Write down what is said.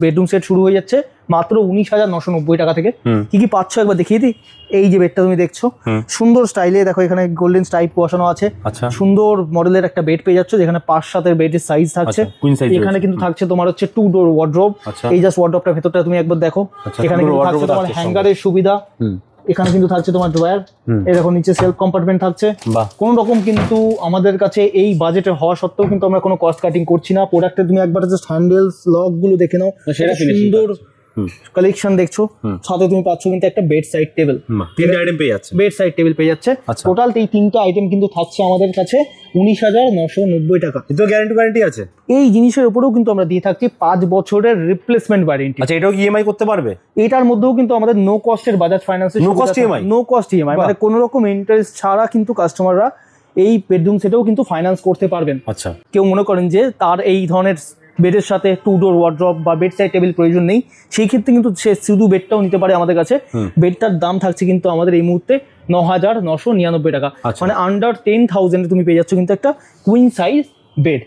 Bedroom set শুরু হয়ে যাচ্ছে মাত্র 19,990 টাকা থেকে। কি কি পাচ্ছ একবার দেখিয়ে দিই। এই যে বেডটা তুমি দেখছো, সুন্দর স্টাইলে দেখো, এখানে গোল্ডেন স্টাইপ বসানো আছে। সুন্দর মডেলের একটা বেড পেয়ে যাচ্ছ, যেখানে 5-7 বেডের সাইজ থাকছে। এখানে কিন্তু থাকছে তোমার হচ্ছে 2 ডোর ওয়ার্ড্রোব। এই জাস্ট ওয়ার্ড্রোবটা ভেতরটা তুমি একবার দেখো। এখানে কিন্তু থাকছে তোমার হ্যাঙ্গারের সুবিধা। এখানে কিন্তু থাকছে তোমার ড্রয়ার। এই দেখো নিচে সেলফ কম্পার্টমেন্ট থাকছে। কোন রকম কিন্তু আমাদের কাছে এই বাজেটে হওয়া সত্ত্বেও কিন্তু আমরা কোনো কস্ট কাটিং করছি না। প্রোডাক্টে তুমি একবার জাস্ট হ্যান্ডেলস লক গুলো দেখে নাও, সুন্দর কালেকশন দেখছো। সাথে তুমি পাচ্ছ কিন্তু একটা বেড সাইড টেবিল, তিনটা আইটেম পেয়ে যাচ্ছে। বেড সাইড টেবিল পেয়ে যাচ্ছে। টোটাল এই তিনটা আইটেম কিন্তু থাকছে আমাদের কাছে 19,990 টাকা। এতো গ্যারান্টি আছে। এই জিনিসের উপরেও কিন্তু আমরা দিয়ে থাকছি 5 বছরের রিপ্লেসমেন্ট ওয়ারেন্টি। আচ্ছা, এটাও কি ইএমআই করতে পারবে? এটার মধ্যেও কিন্তু আমাদের নো কস্টের বাজাজ ফাইন্যান্সের নো কস্ট ইএমআই, মানে কোনো রকম ইন্টারেস্ট ছাড়া কিন্তু কাস্টমাররা এই বেডরুম সেটেও কিন্তু ফাইন্যান্স করতে পারবেন। আচ্ছা, কেউ মনে করেন যে তার এই ধরনের বেডের সাথে 2 ডোর ওয়ার্ড্রপ বা বেড সাইড টেবিল প্রয়োজন নেই, সেই ক্ষেত্রে কিন্তু সে শুধু বেডটাও নিতে পারে আমাদের কাছে। বেডটার দাম থাকছে কিন্তু আমাদের এই মুহূর্তে 9,999 টাকা। মানে আন্ডার 10,000 তুমি পেয়ে যাচ্ছ কিন্তু একটা কুইন সাইজ বেড।